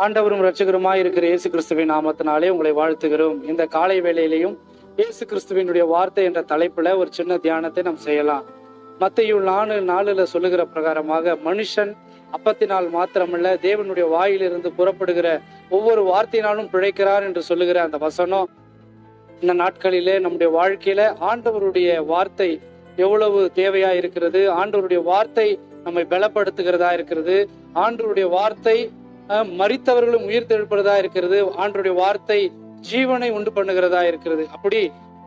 ஆண்டவரும் இரட்சகருமாய் இருக்கிற இயேசு கிறிஸ்துவின் நாமத்தினாலே உங்களை வாழ்த்துகிறோம். இந்த காலை வேளையிலையும் இயேசு கிறிஸ்துவினுடைய வார்த்தை என்ற தலைப்புல ஒரு சின்ன தியானத்தை நாம் செய்யலாம். மத்தேயு 4:4 சொல்லுகிற பிரகாரமாக, மனுஷன் அப்பத்தினால் மாத்திரமல்ல தேவனுடைய வாயிலிருந்து புறப்படுகிற ஒவ்வொரு வார்த்தையினாலும் பிழைக்கிறார் என்று சொல்லுகிற அந்த வசனம் இந்த நாட்களிலே நம்முடைய வாழ்க்கையில ஆண்டவருடைய வார்த்தை எவ்வளவு தேவையா இருக்கிறது. ஆண்டவருடைய வார்த்தை நம்மை பலப்படுத்துகிறதா இருக்கிறது. ஆண்டவருடைய வார்த்தை மரித்தவர்களும் உயிர் தெழுப்பதா இருக்கிறது. ஆண்டவருடைய வார்த்தை ஜீவனை உண்டு பண்ணுகிறதா இருக்கிறது. அப்படி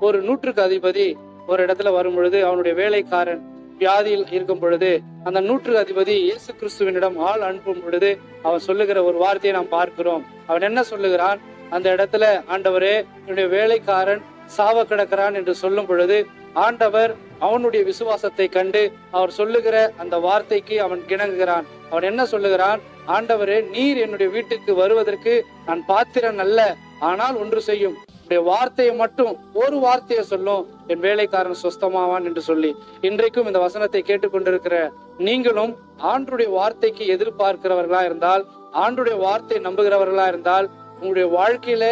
ஒரு 100க்கு அதிபதி ஒரு இடத்துல வரும் பொழுது, அவனுடைய வேலைக்காரன் வியாதியில் இருக்கும் பொழுது, அந்த 100க்கு அதிபதி இயேசு கிறிஸ்துவனிடம் ஆள் அனுப்பும் பொழுது அவன் சொல்லுகிற ஒரு வார்த்தையை நாம் பார்க்கிறோம். அவன் என்ன சொல்லுகிறான்? அந்த இடத்துல, ஆண்டவரே, என்னுடைய வேலைக்காரன் சாவ கிடக்கிறான் என்று சொல்லும் பொழுது, ஆண்டவர் அவனுடைய விசுவாசத்தை கண்டு அவர் சொல்லுகிற அந்த வார்த்தைக்கு அவன் கிணங்குகிறான். அவன் என்ன சொல்லுகிறான்? ஆண்டவரே, நீர் என்னுடைய வீட்டுக்கு வருவதற்கு நான் பாத்திரன் அல்ல, ஆனால் ஒன்று செய்யும், வார்த்தையை மட்டும், ஒரு வார்த்தையை சொல்லும், என் வேலைக்காரன் சுஸ்தமாவான் என்று சொல்லி. இன்றைக்கும் இந்த வசனத்தை கேட்டுக்கொண்டிருக்கிற நீங்களும் ஆண்டவருடைய வார்த்தைக்கு எதிர்பார்க்கிறவர்களா இருந்தால், ஆண்டவருடைய வார்த்தை நம்புகிறவர்களா இருந்தால், உங்களுடைய வாழ்க்கையில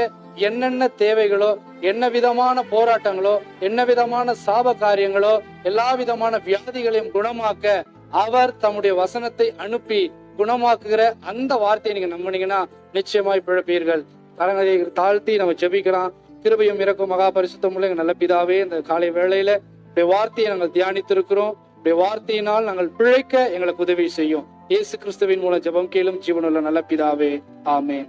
என்னென்ன தேவைகளோ, என்ன விதமான போராட்டங்களோ, என்ன விதமான சாப காரியங்களோ, எல்லா விதமான வியாதிகளையும் குணமாக்க அவர் தம்முடைய வசனத்தை அனுப்பி குணமாக்குகிற அந்த வார்த்தையை நீங்க நம்பினீங்கன்னா நிச்சயமாய் பிழைப்பீர்கள். கரங்களை தாழ்த்தி நம்ம ஜெபிக்கலாம். கிருபையும் இரக்கம் மகா பரிசுத்தமுள்ள எங்கள் நல்ல பிதாவே, இந்த காலை வேளையில வார்த்தையை நாங்கள் தியானித்திருக்கிறோம். வார்த்தையினால் நாங்கள் பிழைக்க எங்களுக்கு உதவி செய்யும். இயேசு கிறிஸ்துவின் மூலம் ஜெபம் கேளும் ஜீவனுள்ள நல்ல பிதாவே, ஆமென்.